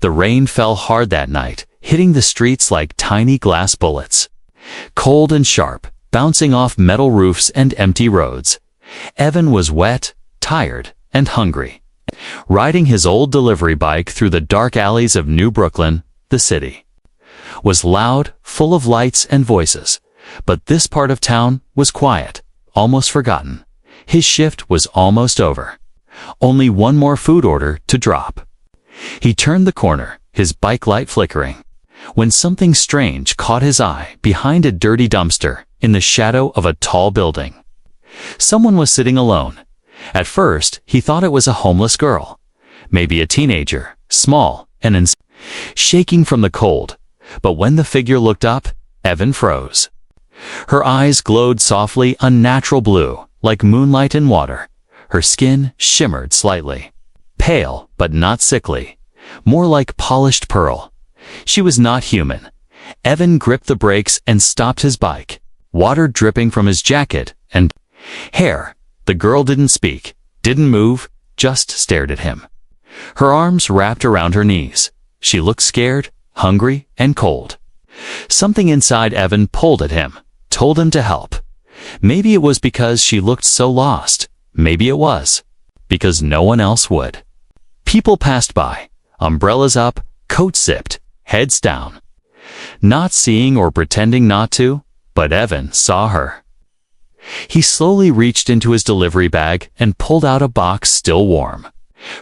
The rain fell hard that night, hitting the streets like tiny glass bullets. Cold and sharp, bouncing off metal roofs and empty roads. Evan was wet, tired, and hungry. Riding his old delivery bike through the dark alleys of New Brooklyn, the city was loud, full of lights and voices. But this part of town was quiet, almost forgotten. His shift was almost over. Only one more food order to drop. He turned the corner, his bike light flickering, when something strange caught his eye behind a dirty dumpster in the shadow of a tall building. Someone was sitting alone. At first, he thought it was a homeless girl, maybe a teenager, small and shaking from the cold. But when the figure looked up, Evan froze. Her eyes glowed softly unnatural blue, like moonlight in water. Her skin shimmered slightly. Pale, but not sickly. More like polished pearl. She was not human. Evan gripped the brakes and stopped his bike, water dripping from his jacket and hair. The girl didn't speak, didn't move, just stared at him. Her arms wrapped around her knees. She looked scared, hungry, and cold. Something inside Evan pulled at him, told him to help. Maybe it was because she looked so lost. Maybe it was because no one else would. People passed by, umbrellas up, coats zipped, heads down. Not seeing or pretending not to, but Evan saw her. He slowly reached into his delivery bag and pulled out a box still warm.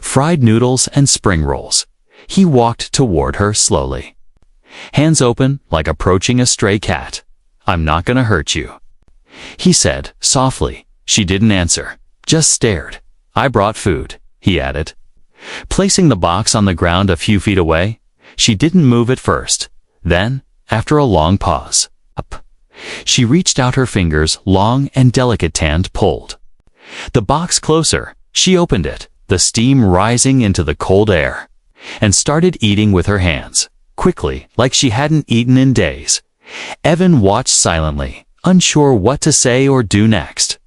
Fried noodles and spring rolls. He walked toward her slowly. Hands open, like approaching a stray cat. "I'm not gonna hurt you," he said, softly. She didn't answer, just stared. "I brought food," he added. Placing the box on the ground a few feet away, she didn't move at first. Then, after a long pause, up. She reached out her fingers, long and delicate, hand pulled the box closer. She opened it, the steam rising into the cold air, and started eating with her hands, quickly, like she hadn't eaten in days. Evan watched silently, unsure what to say or do next.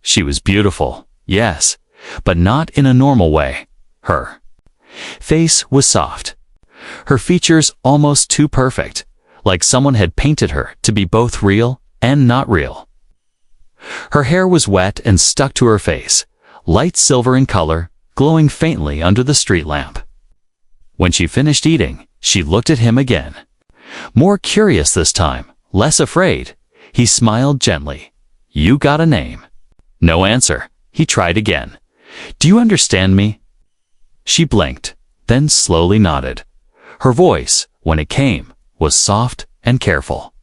She was beautiful, yes, but not in a normal way. Her face was soft. Her features almost too perfect, like someone had painted her to be both real and not real. Her hair was wet and stuck to her face, light silver in color, glowing faintly under the street lamp. When she finished eating, she looked at him again. More curious this time, less afraid. He smiled gently. "You got a name?" No answer. He tried again. "Do you understand me?" She blinked, then slowly nodded. Her voice, when it came, was soft and careful.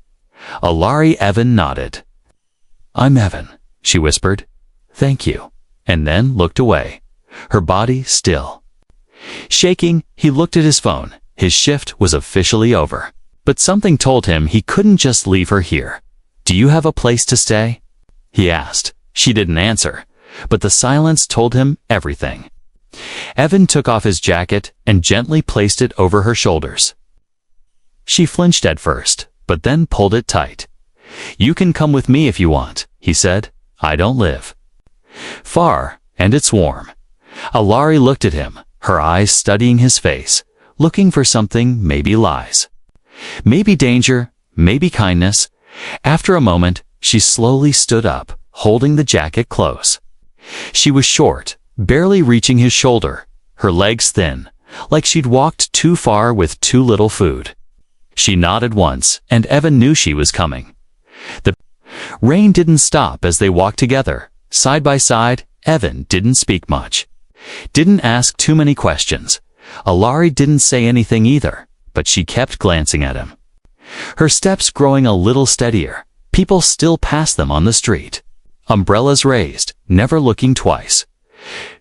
Alari. Evan nodded. "I'm Evan," she whispered. "Thank you," and then looked away, her body still. Shaking, he looked at his phone. His shift was officially over. But something told him he couldn't just leave her here. "Do you have a place to stay?" he asked. She didn't answer, but the silence told him everything. Evan took off his jacket and gently placed it over her shoulders. She flinched at first, but then pulled it tight. "You can come with me if you want," he said. "I don't live far, and it's warm." Alari looked at him, her eyes studying his face, looking for something, maybe lies, maybe danger, maybe kindness. After a moment, she slowly stood up, holding the jacket close. She was short, barely reaching his shoulder, her legs thin, like she'd walked too far with too little food. She nodded once, and Evan knew she was coming. The rain didn't stop as they walked together, side by side. Evan didn't speak much, didn't ask too many questions. Alari didn't say anything either, but she kept glancing at him. Her steps growing a little steadier. People still passed them on the street. Umbrellas raised, never looking twice.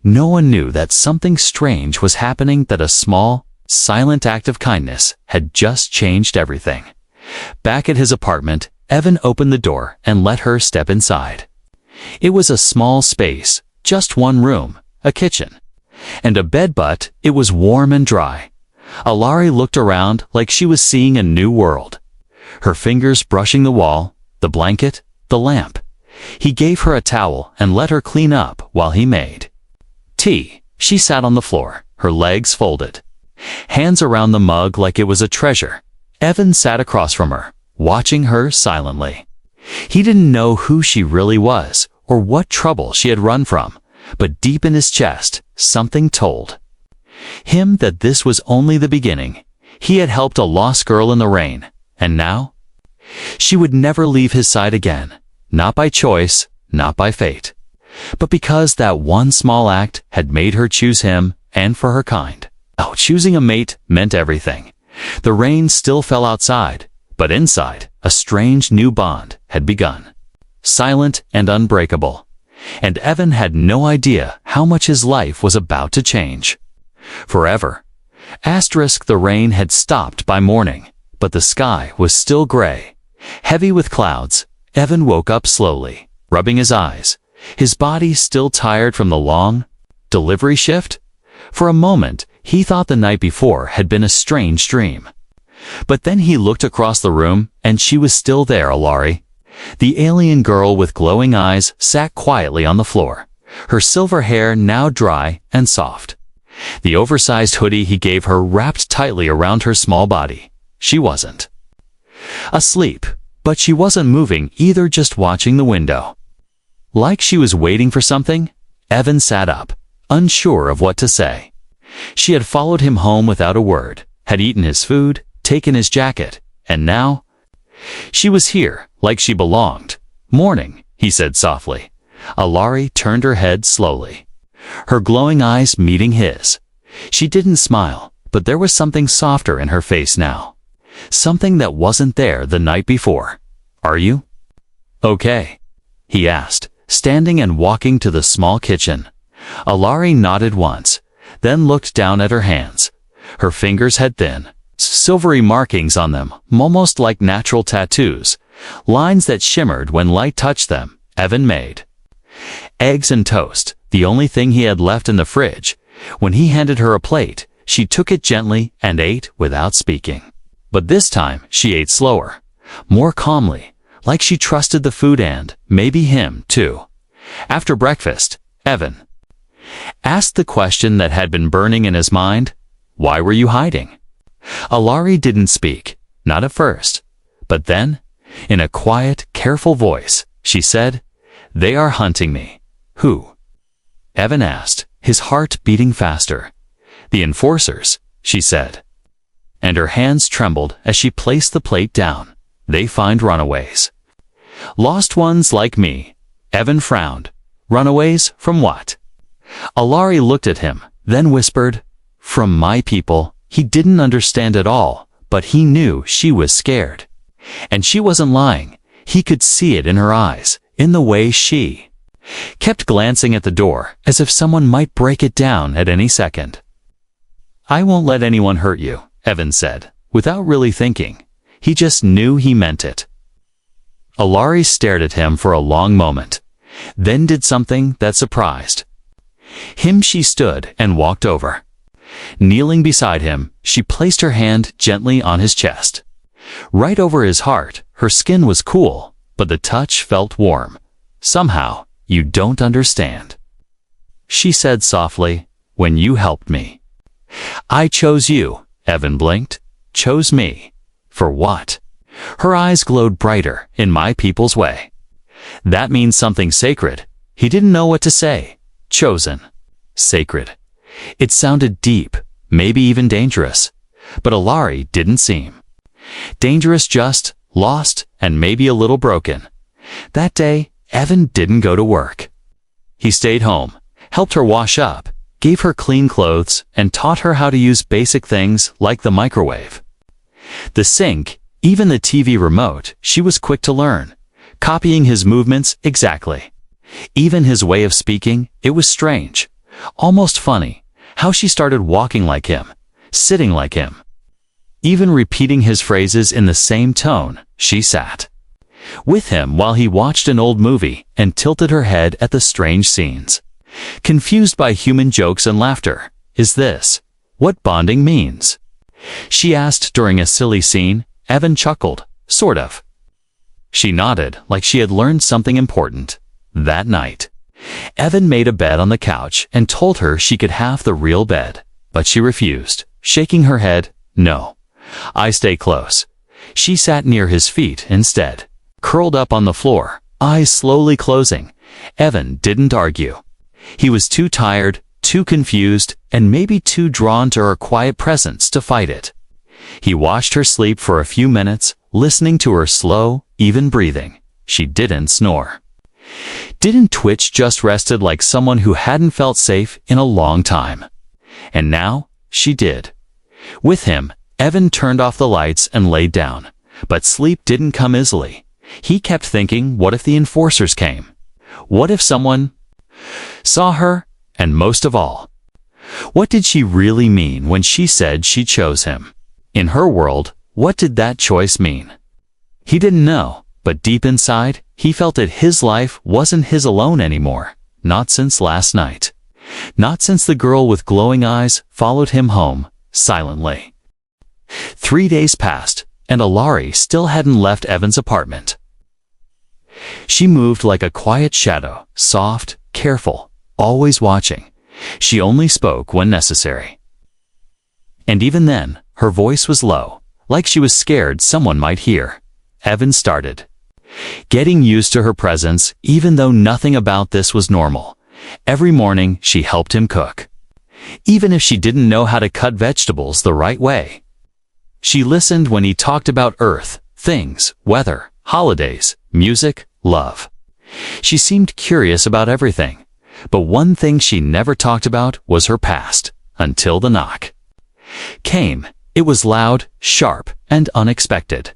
No one knew that something strange was happening, that a small, silent act of kindness had just changed everything. Back at his apartment, Evan opened the door and let her step inside. It was a small space, just one room, a kitchen, and a bed, but it was warm and dry. Alari looked around like she was seeing a new world, her fingers brushing the wall, the blanket, the lamp. He gave her a towel and let her clean up while he made tea. She sat on the floor, her legs folded. Hands around the mug like it was a treasure. Evan sat across from her, watching her silently. He didn't know who she really was or what trouble she had run from, but deep in his chest, something told him that this was only the beginning. He had helped a lost girl in the rain, and now she would never leave his side again, not by choice, not by fate, but because that one small act had made her choose him and for her kind. Oh, choosing a mate meant everything. The rain still fell outside, but inside, a strange new bond had begun. Silent and unbreakable. And Evan had no idea how much his life was about to change. Forever. The rain had stopped by morning, but the sky was still gray, heavy with clouds. Evan woke up slowly, rubbing his eyes, his body still tired from the long delivery shift. For a moment, he thought the night before had been a strange dream. But then he looked across the room, and she was still there. Alari, the alien girl with glowing eyes, sat quietly on the floor, her silver hair now dry and soft. The oversized hoodie he gave her wrapped tightly around her small body. She wasn't asleep, but she wasn't moving either, just watching the window. Like she was waiting for something, Evan sat up, unsure of what to say. She had followed him home without a word, had eaten his food, taken his jacket, and now she was here, like she belonged. "Morning," he said softly. Alari turned her head slowly, her glowing eyes meeting his. She didn't smile, but there was something softer in her face now. Something that wasn't there the night before. "Are you okay?" he asked, standing and walking to the small kitchen. Alari nodded once, then looked down at her hands. Her fingers had thin, silvery markings on them, almost like natural tattoos, lines that shimmered when light touched them. Evan made eggs and toast, the only thing he had left in the fridge. When he handed her a plate, she took it gently and ate without speaking. But this time, she ate slower, more calmly, like she trusted the food and, maybe him, too. After breakfast, Evan asked the question that had been burning in his mind. "Why were you hiding?" Alari didn't speak, not at first. But then, in a quiet, careful voice, she said, "They are hunting me." "Who?" Evan asked, his heart beating faster. "The enforcers," she said. And her hands trembled as she placed the plate down. "They find runaways. Lost ones like me." Evan frowned. "Runaways from what?" Alari looked at him, then whispered, "From my people." He didn't understand at all, but he knew she was scared. And she wasn't lying. He could see it in her eyes, in the way she kept glancing at the door, as if someone might break it down at any second. "I won't let anyone hurt you," Evan said, without really thinking. He just knew he meant it. Alari stared at him for a long moment, then did something that surprised him. She stood and walked over. Kneeling beside him, she placed her hand gently on his chest. Right over his heart. Her skin was cool, but the touch felt warm. "Somehow, you don't understand," she said softly. "When you helped me, I chose you." Evan blinked. "Chose me? For what?" Her eyes glowed brighter. "In my people's way." "That means something sacred." He didn't know what to say. Chosen. Sacred. It sounded deep, maybe even dangerous. But Alari didn't seem dangerous, just lost and maybe a little broken. That day, Evan didn't go to work. He stayed home, helped her wash up, gave her clean clothes, and taught her how to use basic things like the microwave, the sink, even the TV remote. She was quick to learn, copying his movements exactly. Even his way of speaking, it was strange, almost funny. How she started walking like him, sitting like him, even repeating his phrases in the same tone. She sat with him while he watched an old movie and tilted her head at the strange scenes, confused by human jokes and laughter. "Is this what bonding means?" she asked during a silly scene. Evan chuckled, sort of. She nodded like she had learned something important. That night, Evan made a bed on the couch and told her she could have the real bed, but she refused. shaking her head. No. I stay close. She sat near his feet instead, curled up on the floor, eyes slowly closing. Evan didn't argue. He was too tired, too confused, and maybe too drawn to her quiet presence to fight it. He watched her sleep for a few minutes, listening to her slow, even breathing. She didn't snore. Didn't twitch, just rested like someone who hadn't felt safe in a long time. And now, she did. With him, Evan turned off the lights and laid down. But sleep didn't come easily. He kept thinking, what if the enforcers came? What if someone saw her? And most of all, what did she really mean when she said she chose him? In her world, what did that choice mean? He didn't know, but deep inside, he felt that his life wasn't his alone anymore. Not since last night. Not since the girl with glowing eyes followed him home, silently. 3 days passed, and Alari still hadn't left Evan's apartment. She moved like a quiet shadow, soft, careful, always watching. She only spoke when necessary. And even then, her voice was low, like she was scared someone might hear. Evan started getting used to her presence, even though nothing about this was normal. Every morning, she helped him cook, even if she didn't know how to cut vegetables the right way. She listened when he talked about Earth, things, weather, holidays, music, love. She seemed curious about everything, but one thing she never talked about was her past, until the knock came. It was loud, sharp, and unexpected.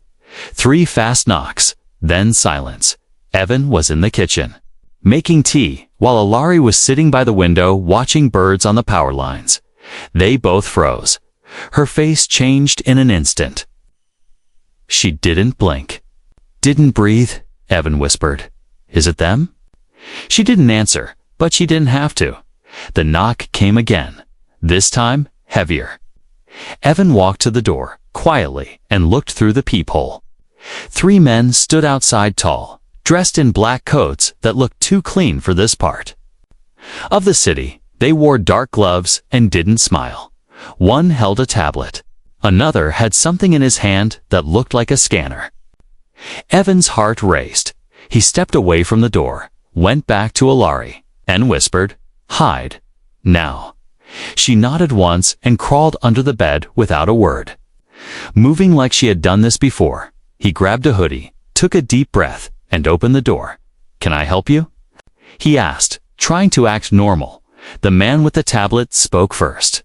3 fast knocks, then silence. Evan was in the kitchen, making tea, while Alari was sitting by the window watching birds on the power lines. They both froze. Her face changed in an instant. She didn't blink. Didn't breathe, Evan whispered. Is it them? She didn't answer, but she didn't have to. The knock came again, this time heavier. Evan walked to the door, quietly, and looked through the peephole. 3 men stood outside, tall, dressed in black coats that looked too clean for this part of the city. They wore dark gloves and didn't smile. One held a tablet. Another had something in his hand that looked like a scanner. Evan's heart raced. He stepped away from the door, went back to Alari, and whispered, "Hide. Now." She nodded once and crawled under the bed without a word. Moving like she had done this before, he grabbed a hoodie, took a deep breath, and opened the door. "Can I help you?" he asked, trying to act normal. The man with the tablet spoke first.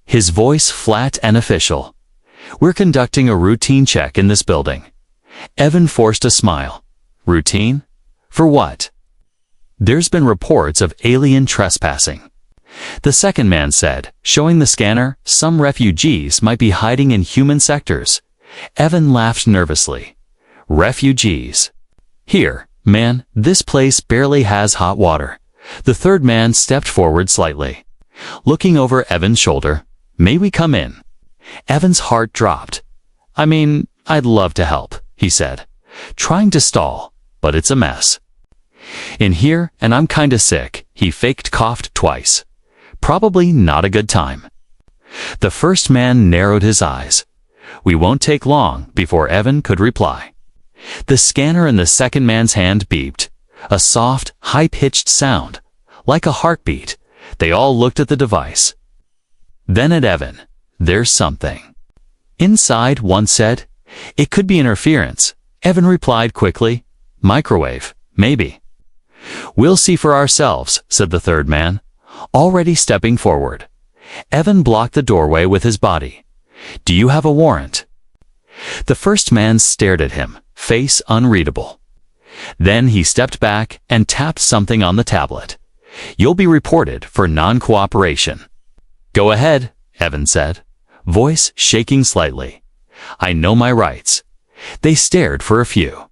His voice flat and official. "We're conducting a routine check in this building." Evan forced a smile. "Routine? For what?" "There's been reports of alien trespassing," the second man said, showing the scanner. "Some refugees might be hiding in human sectors." Evan laughed nervously. "Refugees? Here, man, this place barely has hot water." The third man stepped forward slightly, looking over Evan's shoulder. "May we come in?" Evan's heart dropped. "I mean, I'd love to help," he said, trying to stall, "but it's a mess in here, and I'm kinda sick." He faked coughed twice. "Probably not a good time." The first man narrowed his eyes. "We won't take long," before Evan could reply. The scanner in the second man's hand beeped. A soft, high-pitched sound, like a heartbeat. They all looked at the device. Then at Evan. "There's something inside," one said. "It could be interference." Evan replied quickly. "Microwave, maybe." "We'll see for ourselves," said the third man, already stepping forward. Evan blocked the doorway with his body. "Do you have a warrant?" The first man stared at him, face unreadable. Then he stepped back and tapped something on the tablet. "You'll be reported for non-cooperation." "Go ahead," Evan said, voice shaking slightly. "I know my rights." They stared for a few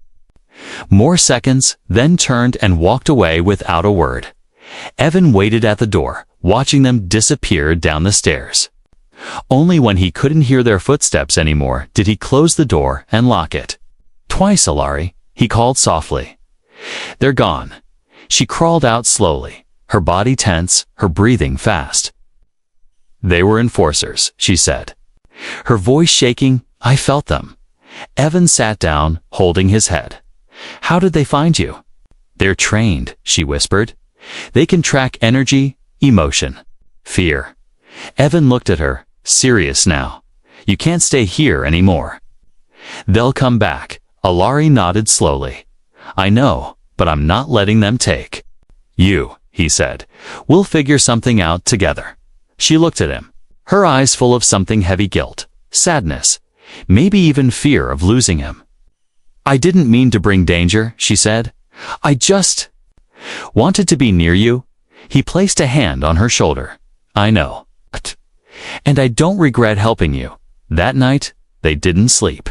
more seconds, then turned and walked away without a word. Evan waited at the door, watching them disappear down the stairs. Only when he couldn't hear their footsteps anymore did he close the door and lock it. "Twice, Alari," he called softly. "They're gone." She crawled out slowly, her body tense, her breathing fast. They were enforcers, she said. Her voice shaking, I felt them. Evan sat down, holding his head. How did they find you? They're trained, she whispered. They can track energy, emotion, fear. Evan looked at her, serious now. You can't stay here anymore. They'll come back. Alari nodded slowly. I know, but I'm not letting them take you, he said. We'll figure something out together. She looked at him, her eyes full of something heavy: guilt, sadness, maybe even fear of losing him. I didn't mean to bring danger, she said. I just wanted to be near you. He placed a hand on her shoulder. I know. And I don't regret helping you. That night, they didn't sleep.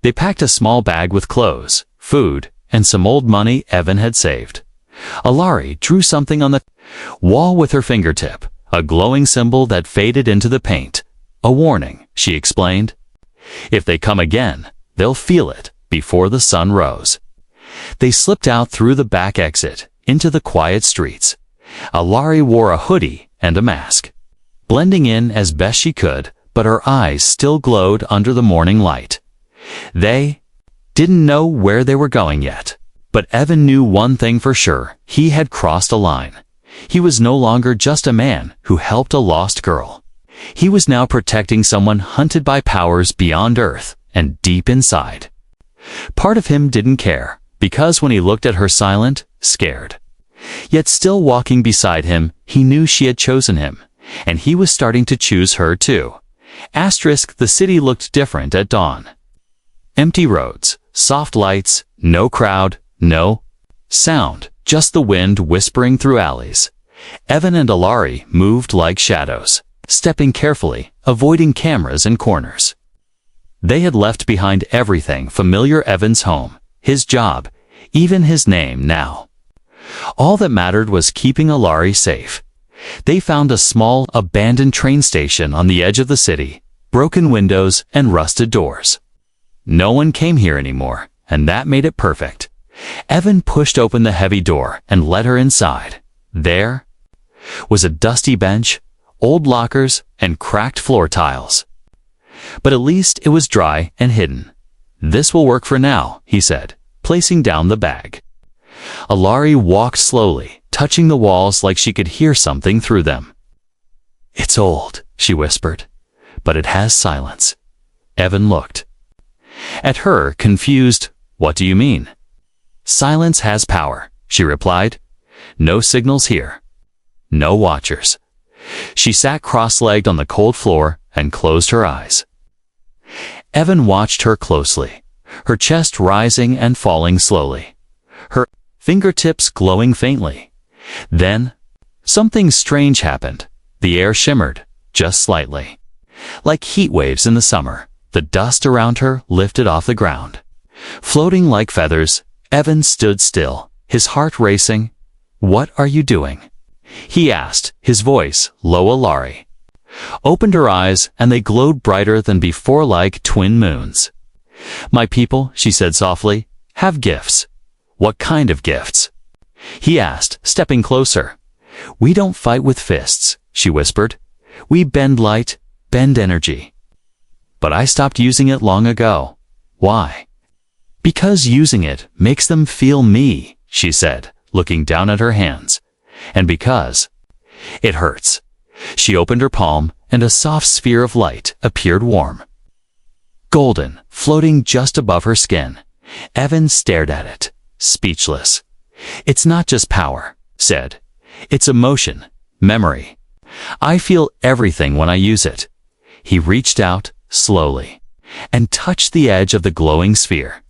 They packed a small bag with clothes, food, and some old money Evan had saved. Alari drew something on the wall with her fingertip, a glowing symbol that faded into the paint. A warning, she explained. If they come again, they'll feel it before the sun rose. They slipped out through the back exit, into the quiet streets. Alari wore a hoodie and a mask, blending in as best she could, but her eyes still glowed under the morning light. They didn't know where they were going yet, but Evan knew one thing for sure: he had crossed a line. He was no longer just a man who helped a lost girl. He was now protecting someone hunted by powers beyond Earth and deep inside. Part of him didn't care, because when he looked at her silent, scared, yet still walking beside him, he knew she had chosen him, and he was starting to choose her too. The city looked different at dawn. Empty roads, soft lights, no crowd, no sound, just the wind whispering through alleys. Evan and Alari moved like shadows, stepping carefully, avoiding cameras and corners. They had left behind everything familiar: Evan's home, his job, even his name now. All that mattered was keeping Alari safe. They found a small, abandoned train station on the edge of the city, broken windows and rusted doors. No one came here anymore, and that made it perfect. Evan pushed open the heavy door and let her inside. There was a dusty bench, old lockers, and cracked floor tiles. But at least it was dry and hidden. This will work for now, he said, placing down the bag. Alari walked slowly, touching the walls like she could hear something through them. It's old, she whispered, but it has silence. Evan looked at her, confused. What do you mean? Silence has power, she replied. No signals here. No watchers. She sat cross-legged on the cold floor and closed her eyes. Evan watched her closely, her chest rising and falling slowly, her fingertips glowing faintly. Then, something strange happened. The air shimmered, just slightly. Like heat waves in the summer, the dust around her lifted off the ground. Floating like feathers, Evan stood still, his heart racing. What are you doing? He asked, his voice low. Alari opened her eyes, and they glowed brighter than before, like twin moons. My people, she said softly, have gifts. What kind of gifts? He asked, stepping closer. We don't fight with fists, she whispered. We bend light, bend energy. But I stopped using it long ago. Why? Because using it makes them feel me, she said, looking down at her hands. And because it hurts. She opened her palm, and a soft sphere of light appeared, warm, golden, floating just above her skin. Evan stared at it, speechless. It's not just power, said. It's emotion, memory. I feel everything when I use it. He reached out, slowly, and touched the edge of the glowing sphere.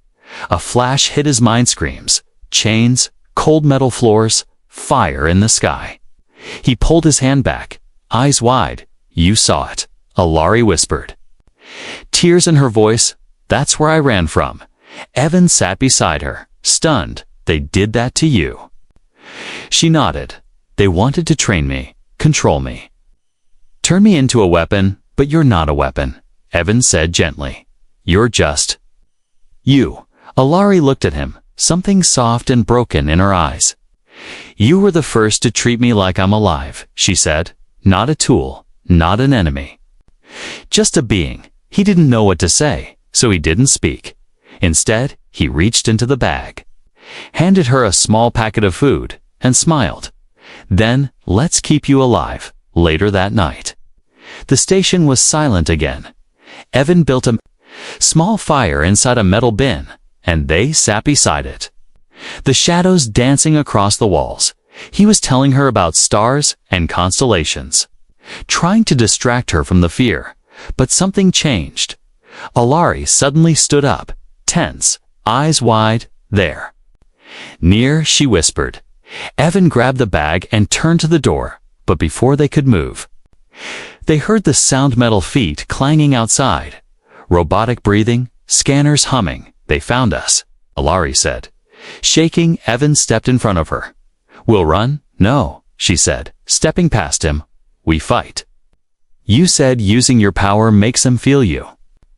A flash hit his mind: screams, chains, cold metal floors, fire in the sky. He pulled his hand back, eyes wide. You saw it, Alari whispered. Tears in her voice. That's where I ran from. Evan sat beside her, stunned. They did that to you. She nodded. They wanted to train me, control me, turn me into a weapon, but you're not a weapon, Evan said gently. You're just you. Alari looked at him, something soft and broken in her eyes. You were the first to treat me like I'm alive, she said. Not a tool, not an enemy. Just a being. He didn't know what to say, so he didn't speak. Instead, he reached into the bag, handed her a small packet of food, and smiled. Then, let's keep you alive. Later that night, the station was silent again. Evan built a small fire inside a metal bin, and they sat beside it, the shadows dancing across the walls. He was telling her about stars and constellations, trying to distract her from the fear. But something changed. Alari suddenly stood up, tense, eyes wide. There. Near, she whispered. Evan grabbed the bag and turned to the door, but before they could move, they heard the sound metal feet clanging outside. Robotic breathing, scanners humming. They found us, Alari said. Shaking, Evan stepped in front of her. We'll run? No, she said, stepping past him. We fight. You said using your power makes them feel you.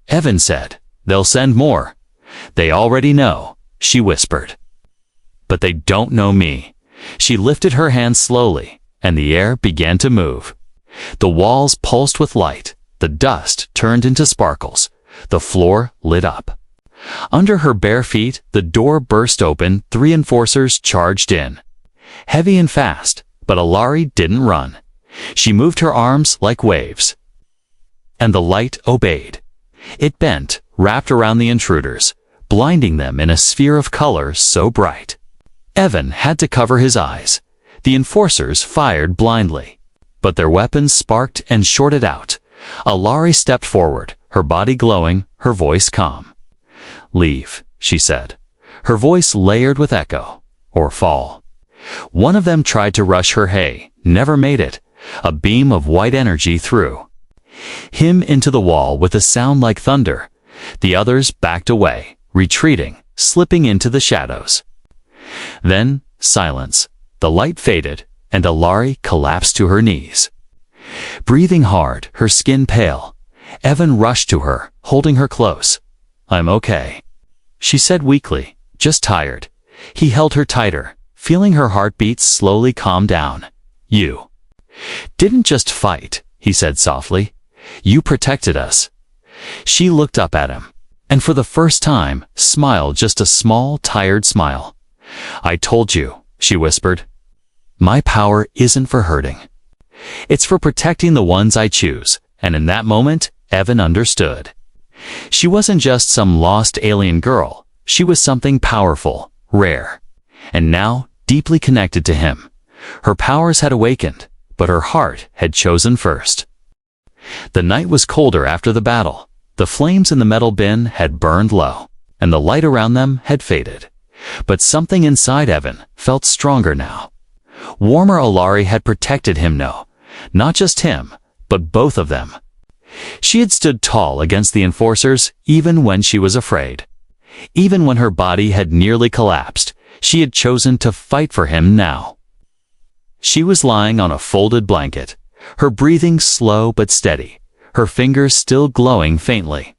Evan said. They'll send more. They already know, she whispered. But they don't know me. She lifted her hand slowly, and the air began to move. The walls pulsed with light. The dust turned into sparkles. The floor lit up. Under her bare feet, the door burst open. 3 enforcers charged in. Heavy and fast, but Alari didn't run. She moved her arms like waves. And the light obeyed. It bent, wrapped around the intruders, blinding them in a sphere of color so bright. Evan had to cover his eyes. The enforcers fired blindly, but their weapons sparked and shorted out. Alari stepped forward, her body glowing, her voice calm. Leave, she said, her voice layered with echo. Or fall. One of them tried to rush her, never made it. A beam of white energy threw him into the wall with a sound like thunder. The others backed away, retreating, slipping into the shadows. Then, silence. The light faded, and Alari collapsed to her knees. Breathing hard, her skin pale, Evan rushed to her, holding her close. I'm okay, she said weakly, just tired. He held her tighter, feeling her heartbeats slowly calm down. You didn't just fight, he said softly. You protected us. She looked up at him, and for the first time, smiled, just a small, tired smile. I told you, she whispered. My power isn't for hurting. It's for protecting the ones I choose. And in that moment, Evan understood. She wasn't just some lost alien girl. She was something powerful, rare, and now deeply connected to him. Her powers had awakened, but her heart had chosen first. The night was colder after the battle. The flames in the metal bin had burned low, and the light around them had faded. But something inside Evan felt stronger now. Warmer. Alari had protected him, not just him, but both of them. She had stood tall against the enforcers even when she was afraid. Even when her body had nearly collapsed, she had chosen to fight for him now. She was lying on a folded blanket, her breathing slow but steady, her fingers still glowing faintly.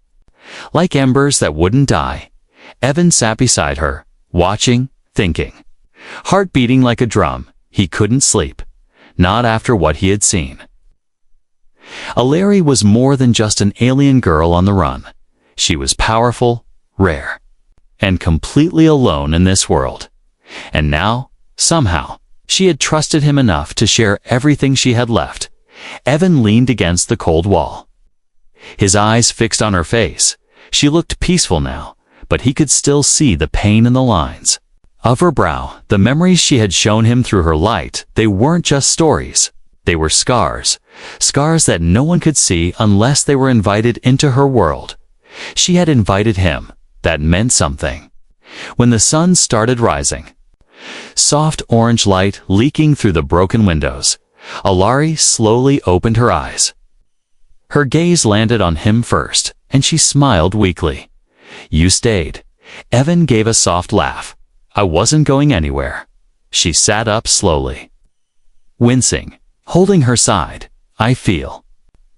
Like embers that wouldn't die, Evan sat beside her, watching, thinking. Heart beating like a drum, he couldn't sleep, not after what he had seen. Alari was more than just an alien girl on the run. She was powerful, rare, and completely alone in this world. And now, somehow, she had trusted him enough to share everything she had left. Evan leaned against the cold wall, his eyes fixed on her face. She looked peaceful now, but he could still see the pain in the lines of her brow. The memories she had shown him through her light, they weren't just stories. They were scars. Scars that no one could see unless they were invited into her world. She had invited him. That meant something. When the sun started rising, soft orange light leaking through the broken windows, Alari slowly opened her eyes. Her gaze landed on him first, and she smiled weakly. You stayed. Evan gave a soft laugh. I wasn't going anywhere. She sat up slowly, wincing, holding her side. I feel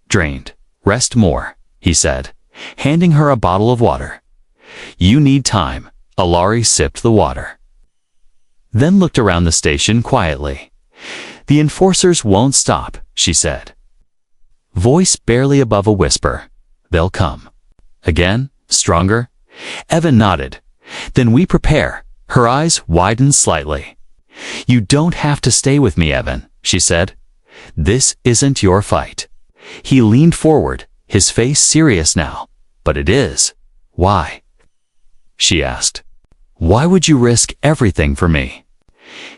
drained. Rest more, he said, handing her a bottle of water. You need time. Alari sipped the water, then looked around the station quietly. The enforcers won't stop, she said. voice barely above a whisper. "They'll come." Again, stronger. Evan nodded. "Then we prepare." Her eyes widened slightly. "You don't have to stay with me, Evan," she said. "This isn't your fight." He leaned forward, his face serious now. "But it is." "Why?" she asked. "Why would you risk everything for me?"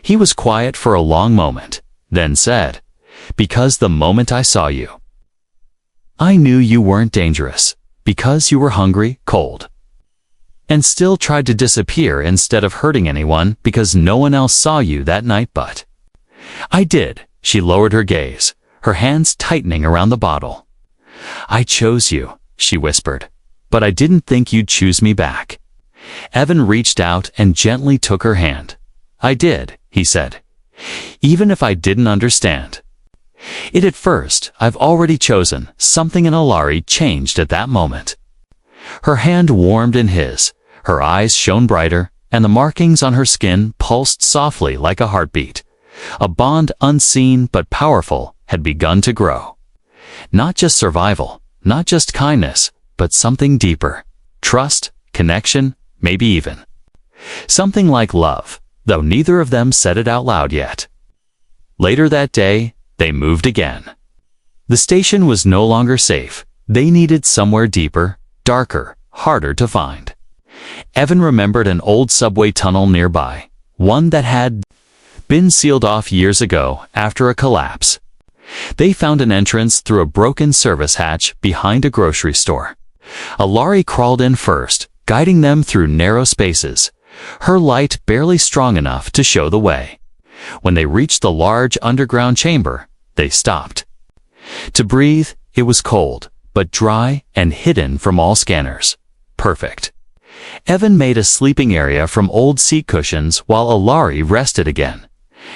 He was quiet for a long moment, then said, "Because the moment I saw you, I knew you weren't dangerous, because you were hungry, cold, and still tried to disappear instead of hurting anyone because no one else saw you that night but I did." She lowered her gaze, her hands tightening around the bottle. "I chose you," she whispered, "but I didn't think you'd choose me back." Evan reached out and gently took her hand. "I did," he said, "even if I didn't understand it at first. I've already chosen." Something in Alari changed at that moment. Her hand warmed in his, her eyes shone brighter, and the markings on her skin pulsed softly like a heartbeat. A bond unseen but powerful had begun to grow. Not just survival, not just kindness, but something deeper. Trust, connection, maybe even something like love, though neither of them said it out loud yet. Later that day, they moved again. The station was no longer safe. They needed somewhere deeper, darker, harder to find. Evan remembered an old subway tunnel nearby, one that had been sealed off years ago after a collapse. They found an entrance through a broken service hatch behind a grocery store. Alari crawled in first, guiding them through narrow spaces, her light barely strong enough to show the way. When they reached the large underground chamber, they stopped. To breathe, it was cold, but dry and hidden from all scanners. Perfect. Evan made a sleeping area from old seat cushions while Alari rested again.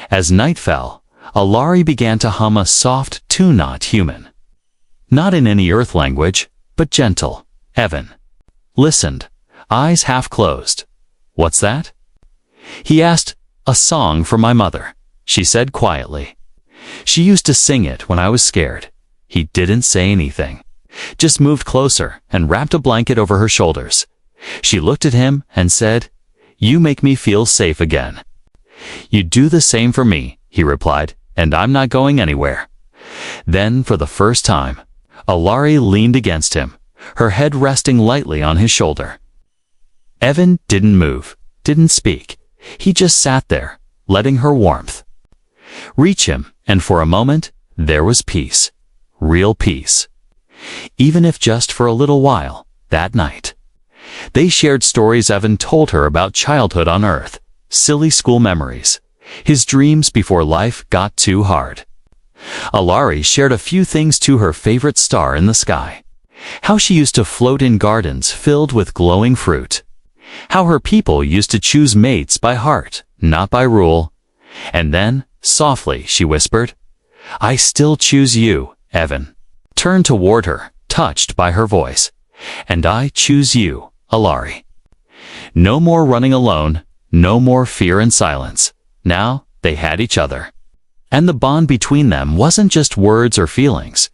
As night fell, Alari began to hum a soft tune, not human. Not in any earth language, but gentle. Evan listened, eyes half closed. "What's that?" he asked. "A song for my mother," she said quietly. "She used to sing it when I was scared." He didn't say anything, just moved closer and wrapped a blanket over her shoulders. She looked at him and said, "You make me feel safe again." "You do the same for me," he replied, "and I'm not going anywhere." Then, for the first time, Alari leaned against him, her head resting lightly on his shoulder. Evan didn't move, didn't speak. He just sat there, letting her warmth reach him, and for a moment, there was peace. Real peace. Even if just for a little while, that night. They shared stories Evan told her about childhood on Earth, silly school memories, his dreams before life got too hard. Alari shared a few things to her favorite star in the sky. How she used to float in gardens filled with glowing fruit. How her people used to choose mates by heart, not by rule. And then, softly, she whispered, "I still choose you, Evan." Turned toward her, touched by her voice. "And I choose you, Alari." No more running alone, no more fear and silence. Now, they had each other. And the bond between them wasn't just words or feelings.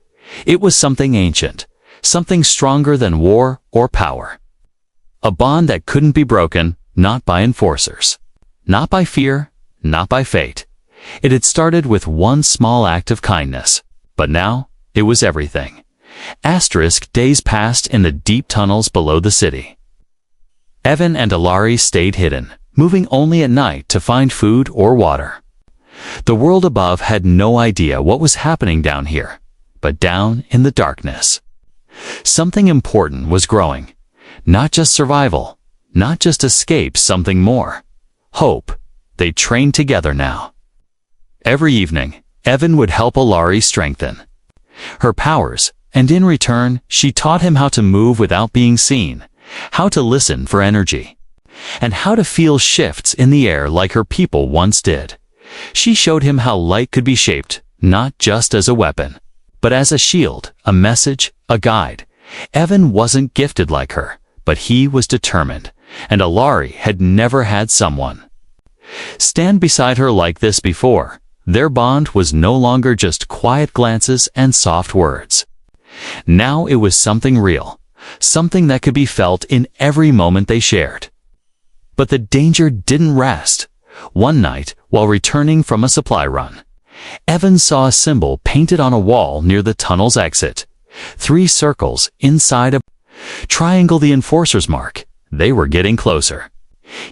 It was something ancient, something stronger than war or power. A bond that couldn't be broken, not by enforcers, not by fear, not by fate. It had started with one small act of kindness, but now it was everything. Days passed in the deep tunnels below the city. Evan and Alari stayed hidden, moving only at night to find food or water. The world above had no idea what was happening down here, but down in the darkness, something important was growing. Not just survival, not just escape, something more. Hope. They trained together now. Every evening, Evan would help Alari strengthen her powers, and in return, she taught him how to move without being seen, how to listen for energy, and how to feel shifts in the air like her people once did. She showed him how light could be shaped, not just as a weapon, but as a shield, a message, a guide. Evan wasn't gifted like her, but he was determined, and Alari had never had someone stand beside her like this before. Their bond was no longer just quiet glances and soft words. Now it was something real, something that could be felt in every moment they shared. But the danger didn't rest. One night, while returning from a supply run, Evan saw a symbol painted on a wall near the tunnel's exit. 3 circles inside a triangle, the enforcer's mark. They were getting closer.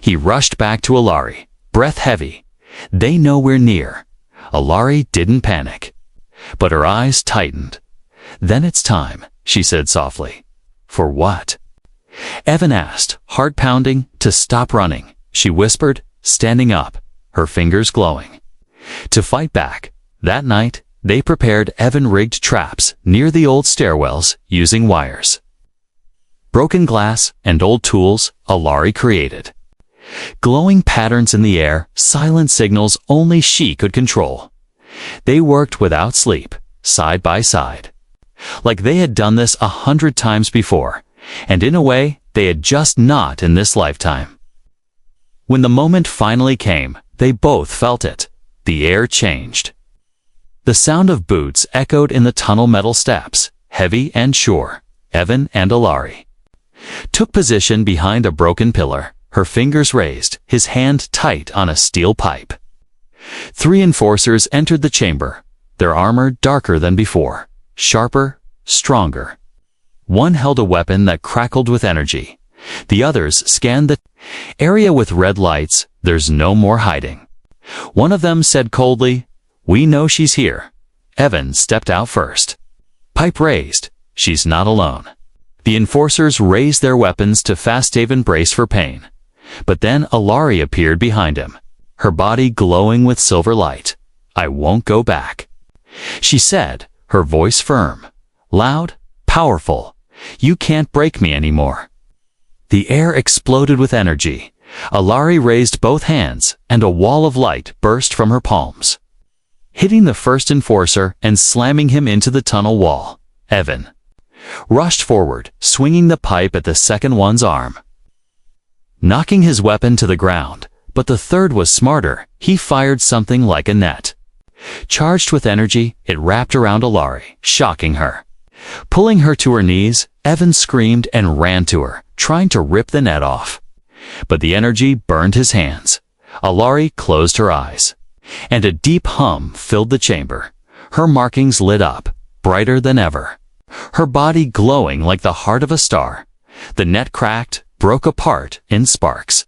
He rushed back to Alari, breath heavy. They nowhere near. Alari didn't panic, but her eyes tightened. "Then it's time," she said softly. "For what?" Evan asked, heart pounding. "To stop running," she whispered, standing up, her fingers glowing. To fight back. That night, they prepared Evan-rigged traps near the old stairwells using wires. Broken glass and old tools Alari created. Glowing patterns in the air, silent signals only she could control. They worked without sleep, side by side. Like they had done this 100 times before, and in a way, they had just not in this lifetime. When the moment finally came, they both felt it. The air changed. The sound of boots echoed in the tunnel metal steps, heavy and sure. Evan and Alari took position behind a broken pillar, her fingers raised, his hand tight on a steel pipe. 3 enforcers entered the chamber, their armor darker than before, sharper, stronger. One held a weapon that crackled with energy. The others scanned the area with red lights. "There's no more hiding." One of them said coldly, "We know she's here." Evan stepped out first. Pipe raised. "She's not alone." The enforcers raised their weapons to fast Evan brace for pain. But then Alari appeared behind him, her body glowing with silver light. "I won't go back," she said, her voice firm, loud, powerful. "You can't break me anymore." The air exploded with energy. Alari raised both hands, and a wall of light burst from her palms, hitting the first enforcer and slamming him into the tunnel wall. Evan rushed forward, swinging the pipe at the second one's arm, knocking his weapon to the ground. But the third was smarter. He fired something like a net. Charged with energy, it wrapped around Alari, shocking her. Pulling her to her knees, Evan screamed and ran to her, trying to rip the net off. But the energy burned his hands. Alari closed her eyes, and a deep hum filled the chamber. Her markings lit up, brighter than ever, her body glowing like the heart of a star. The net cracked, broke apart in sparks.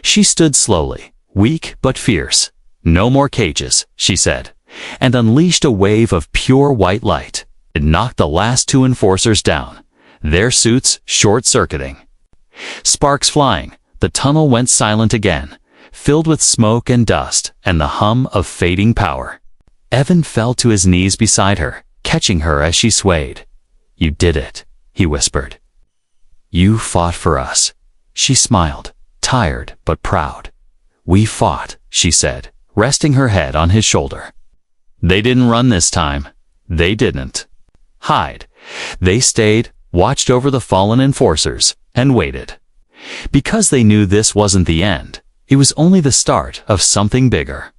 She stood slowly, weak but fierce. "No more cages," she said, and unleashed a wave of pure white light. It knocked the last 2 enforcers down, their suits short-circuiting. Sparks flying, the tunnel went silent again, filled with smoke and dust and the hum of fading power. Evan fell to his knees beside her, catching her as she swayed. "You did it," he whispered. "You fought for us." She smiled, tired but proud. "We fought," she said, resting her head on his shoulder. "They didn't run this time. They didn't hide. They stayed, watched over the fallen enforcers, and waited. Because they knew this wasn't the end. It was only the start of something bigger."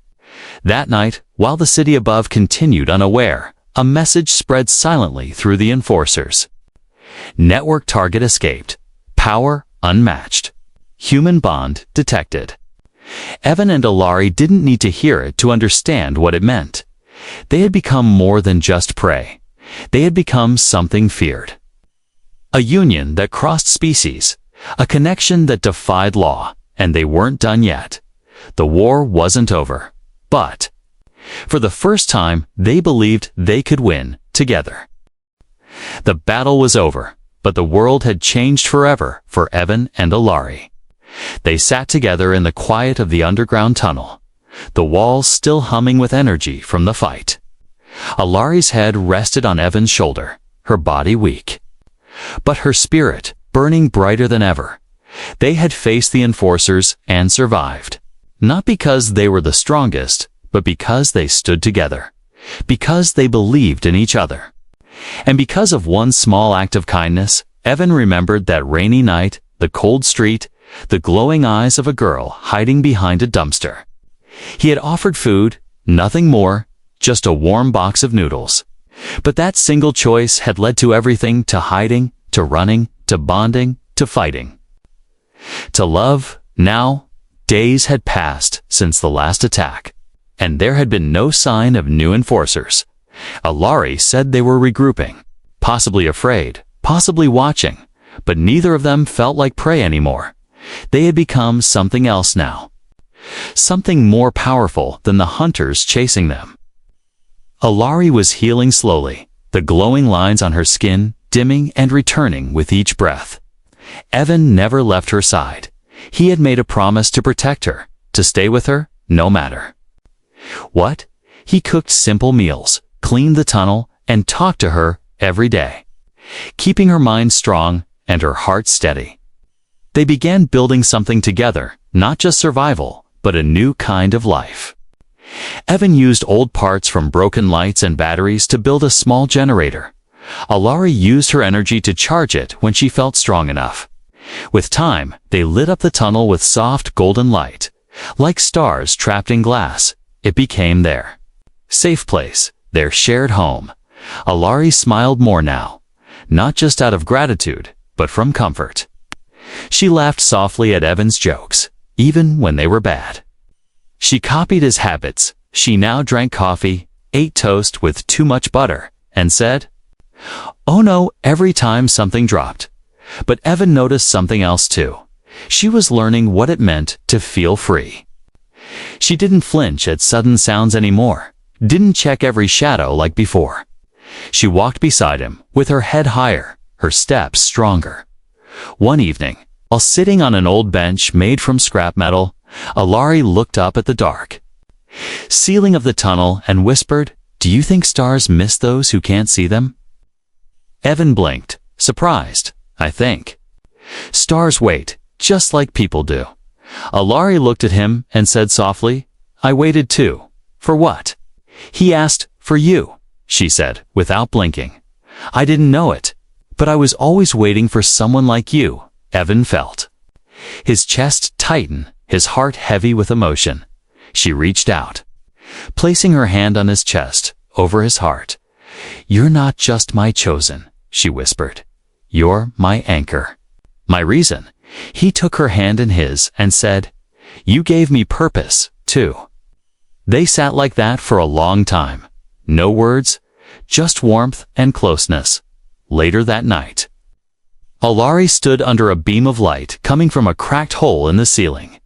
That night, while the city above continued unaware, a message spread silently through the enforcers. Network target escaped. Power unmatched. Human bond detected. Evan and Alari didn't need to hear it to understand what it meant. They had become more than just prey. They had become something feared. A union that crossed species. A connection that defied law. And they weren't done yet. The war wasn't over. But for the first time, they believed they could win together. The battle was over, but the world had changed forever for Evan and Alari. They sat together in the quiet of the underground tunnel, the walls still humming with energy from the fight. Alari's head rested on Evan's shoulder, her body weak, but her spirit burning brighter than ever. They had faced the enforcers and survived, not because they were the strongest, but because they stood together, because they believed in each other. And because of one small act of kindness, Evan remembered that rainy night, the cold street, the glowing eyes of a girl hiding behind a dumpster. He had offered food, nothing more, just a warm box of noodles. But that single choice had led to everything, to hiding, to running, to bonding, to fighting. To love. Now, days had passed since the last attack, and there had been no sign of new enforcers. Alari said they were regrouping, possibly afraid, possibly watching, but neither of them felt like prey anymore. They had become something else now. Something more powerful than the hunters chasing them. Alari was healing slowly, the glowing lines on her skin dimming and returning with each breath. Evan never left her side. He had made a promise to protect her, to stay with her, no matter what. He cooked simple meals, cleaned the tunnel, and talked to her every day, keeping her mind strong and her heart steady. They began building something together, not just survival, but a new kind of life. Evan used old parts from broken lights and batteries to build a small generator. Alari used her energy to charge it when she felt strong enough. With time, they lit up the tunnel with soft golden light. Like stars trapped in glass, it became their safe place, their shared home. Alari smiled more now, not just out of gratitude, but from comfort. She laughed softly at Evan's jokes, even when they were bad. She copied his habits. She now drank coffee, ate toast with too much butter, and said, "Oh no," every time something dropped. But Evan noticed something else too. She was learning what it meant to feel free. She didn't flinch at sudden sounds anymore, didn't check every shadow like before. She walked beside him, with her head higher, her steps stronger. One evening, while sitting on an old bench made from scrap metal, Alari looked up at the dark ceiling of the tunnel and whispered, "Do you think stars miss those who can't see them?" Evan blinked, surprised. "I think stars wait, just like people do." Alari looked at him and said softly, "I waited too." "For what?" He asked. "For you," she said, without blinking. "I didn't know it, but I was always waiting for someone like you." Evan felt his chest tighten, his heart heavy with emotion. She reached out, placing her hand on his chest, over his heart. "You're not just my chosen," she whispered. "You're my anchor, my reason." He took her hand in his and said, "You gave me purpose, too." They sat like that for a long time. No words, just warmth and closeness. Later that night, Alari stood under a beam of light coming from a cracked hole in the ceiling.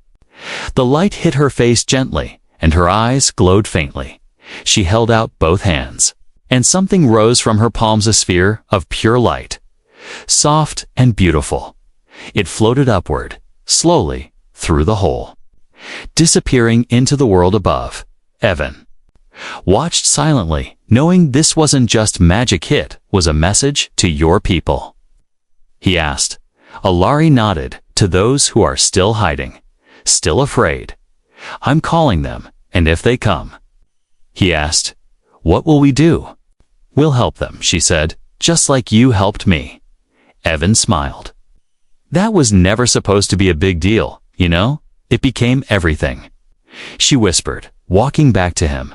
The light hit her face gently, and her eyes glowed faintly. She held out both hands, and something rose from her palms, a sphere of pure light, soft and beautiful. It floated upward, slowly, through the hole, disappearing into the world above. Evan watched silently, knowing this wasn't just magic, it was a message to your people. He asked. Alari nodded. "To those who are still hiding, still afraid. I'm calling them, and if they come." He asked, "What will we do?" "We'll help them," she said, "just like you helped me." Evan smiled. "That was never supposed to be a big deal, you know? It became everything." She whispered, walking back to him.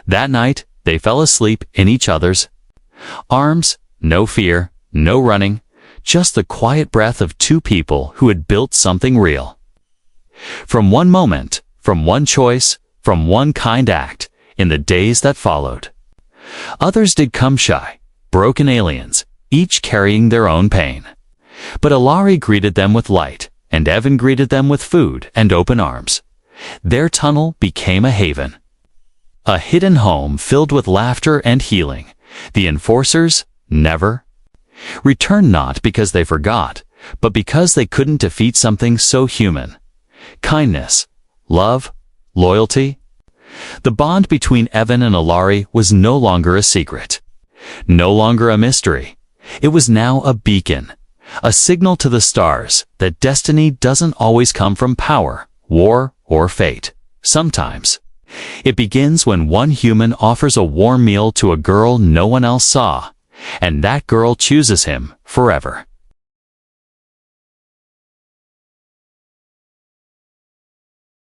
That night, they fell asleep in each other's arms. No fear, no running, just the quiet breath of two people who had built something real. From one moment, from one choice, from one kind act, in the days that followed. Others did come shy, broken aliens, each carrying their own pain. But Alari greeted them with light, and Evan greeted them with food and open arms. Their tunnel became a haven, a hidden home filled with laughter and healing. The enforcers never returned, not because they forgot, but because they couldn't defeat something so human. Kindness, love, loyalty. The bond between Evan and Alari was no longer a secret, no longer a mystery. It was now a beacon, a signal to the stars that destiny doesn't always come from power, war, or fate. Sometimes it begins when one human offers a warm meal to a girl no one else saw, and that girl chooses him forever.